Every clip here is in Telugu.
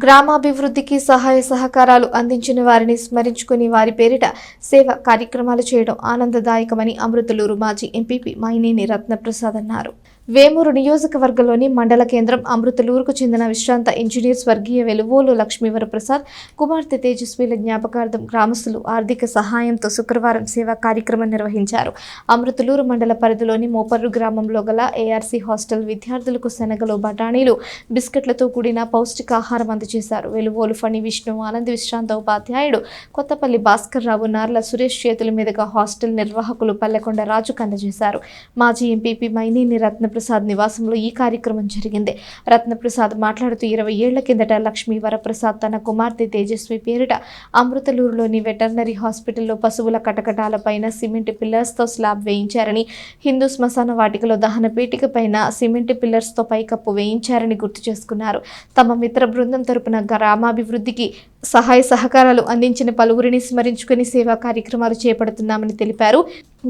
గ్రామాభివృద్ధికి సహాయ సహకారాలు అందించిన వారిని స్మరించుకుని వారి పేరిట సేవ కార్యక్రమాలు చేయడం ఆనందదాయకమని అమృతలూరు మాజీ ఎంపీపీ మైనేని రత్నప్రసాద్ అన్నారు. వేమూరు నియోజకవర్గంలోని మండల కేంద్రం అమృతలూరుకు చెందిన విశ్రాంత ఇంజనీర్ స్వర్గీయ వెలువోలు లక్ష్మీవరప్రసాద్ కుమార్తె తేజస్వీల జ్ఞాపకార్థం గ్రామస్తులు ఆర్థిక సహాయంతో శుక్రవారం సేవా కార్యక్రమం నిర్వహించారు. అమృతలూరు మండల పరిధిలోని మోపర్రు గ్రామంలో గల ఏఆర్సీ హాస్టల్ విద్యార్థులకు శనగలు, బఠానీలు, బిస్కెట్లతో కూడిన పౌష్టికాహారం అందజేశారు. వెలువోలు ఫణి విష్ణు ఆనంద్ విశ్రాంత ఉపాధ్యాయుడు కొత్తపల్లి భాస్కర్ రావు, నార్ల సురేష్ చేతుల మీదుగా హాస్టల్ నిర్వాహకులు పల్లెకొండ రాజుకు అందజేశారు. మాజీ ఎంపీపీ మైనేని రత్నప్రసాద్ నివాసంలో ఈ కార్యక్రమం జరిగింది. రత్నప్రసాద్ మాట్లాడుతూ 20 ఏళ్ల కిందట లక్ష్మీవరప్రసాద్ తన కుమార్తె తేజస్వి పేరిట అమృతలూరులోని వెటర్నరీ హాస్పిటల్లో పశువుల కటకటాలపైన సిమెంట్ పిల్లర్స్తో స్లాబ్ వేయించారని, హిందూ శ్మశాన వాటికలో దహన పీఠిక పైన సిమెంట్ పిల్లర్స్తో పైకప్పు వేయించారని గుర్తు చేసుకున్నారు. తమ మిత్ర బృందం తరపున గ్రామాభివృద్ధికి సహాయ సహకారాలు అందించిన పలువురిని స్మరించుకుని సేవా కార్యక్రమాలు చేపడుతున్నామని తెలిపారు.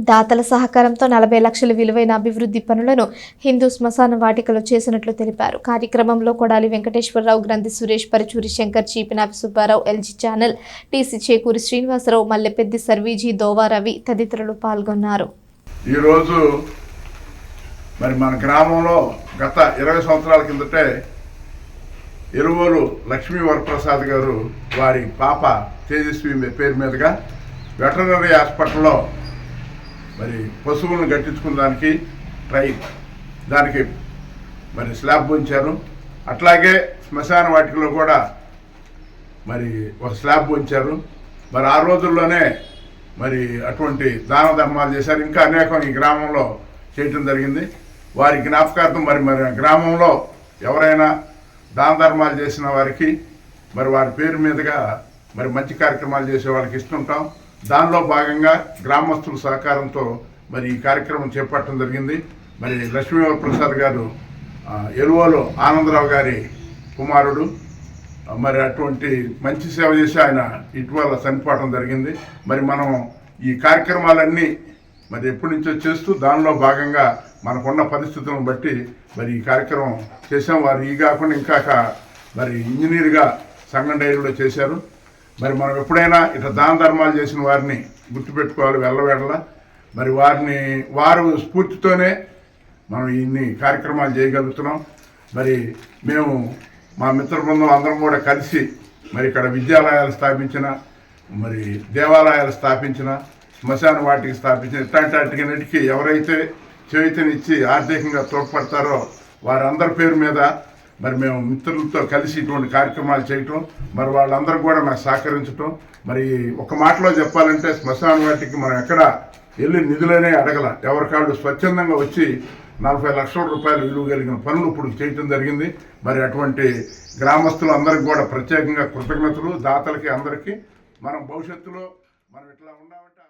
దాతల సహకారంతో 40 లక్షల విలువైన అభివృద్ధి పనులను హిందూ శ్మశాన వాటికలో చేసినట్లు తెలిపారు. కార్యక్రమంలో Kodali Venkateswararao, Granthi Suresh, Paruchuri Shankar, Cheepinapi Subbarao, LG channel, TC Chekuri Srinivasarao, Mallepeddi సర్వీజీ, దోవా రవి తదితరులు పాల్గొన్నారు. ఈరోజు మరి మన గ్రామంలో గత 20 సంవత్సరాల కిందటే ఎరువోలు లక్ష్మీవరప్రసాద్ గారు వారి పాప తేజస్వి పేరు మీదుగా వెటర్నరీ హాస్పిటల్లో మరి పశువులను గట్టించుకున్న దానికి మరి స్లాబ్ ఉంచారు. అట్లాగే శ్మశాన వాటికలో కూడా మరి ఒక స్లాబ్ ఉంచారు. మరి ఆ రోజుల్లోనే మరి అటువంటి దాన ధర్మాలు చేశారు. ఇంకా అనేకం ఈ గ్రామంలో చేయటం జరిగింది. వారి జ్ఞాపకార్థం మరి గ్రామంలో ఎవరైనా దాన ధర్మాలు చేసిన వారికి మరి వారి పేరు మీదుగా మరి మంచి కార్యక్రమాలు చేసే వాళ్ళకి ఇస్తుంటాం. దానిలో భాగంగా గ్రామస్తుల సహకారంతో మరి ఈ కార్యక్రమం చేపట్టడం జరిగింది. మరి లక్ష్మీవరప్రసాద్ గారు ఎలువోలు ఆనందరావు గారి కుమారుడు. మరి అటువంటి మంచి సేవ చేసి ఆయన ఇటీవల చనిపోవడం జరిగింది. మరి మనం ఈ కార్యక్రమాలన్నీ మరి ఎప్పటి నుంచో చేస్తూ దానిలో భాగంగా మనకున్న పరిస్థితులను బట్టి మరి ఈ కార్యక్రమం చేసాం. వారు ఈ కాకుండా ఇంకా మరి ఇంజనీర్గా సంఘం డైరీలో చేశారు. మరి మనం ఎప్పుడైనా ఇట్లా దాన ధర్మాలు చేసిన వారిని గుర్తుపెట్టుకోవాలి వెళ్ళవేళ్ళ. మరి వారు స్ఫూర్తితోనే మనం ఇన్ని కార్యక్రమాలు చేయగలుగుతున్నాం. మరి మేము మా మిత్ర బృందం అందరం కూడా కలిసి మరి ఇక్కడ విద్యాలయాలు స్థాపించిన, మరి దేవాలయాలు స్థాపించిన, శ్మశాన వాటికి స్థాపించిన ఇట్లాంటి వాటికి ఎవరైతే చేయుతనిచ్చి ఆర్థికంగా తోడ్పడతారో వారందరి పేరు మీద మరి మేము మిత్రులతో కలిసి ఇటువంటి కార్యక్రమాలు చేయటం, మరి వాళ్ళందరూ కూడా నాకు సహకరించటం. మరి ఒక మాటలో చెప్పాలంటే శ్మశాన వాటికి మనం ఎక్కడ వెళ్ళి నిధులనే అడగల. ఎవరికాళ్ళు స్వచ్ఛందంగా వచ్చి 40 లక్షల రూపాయలు విలువ కలిగిన పనులు ఇప్పుడు చేయటం జరిగింది. మరి అటువంటి గ్రామస్తులు అందరికీ కూడా ప్రత్యేకంగా కృతజ్ఞతలు. దాతలకి అందరికీ మనం భవిష్యత్తులో మనం ఇట్లా ఉన్నామంటే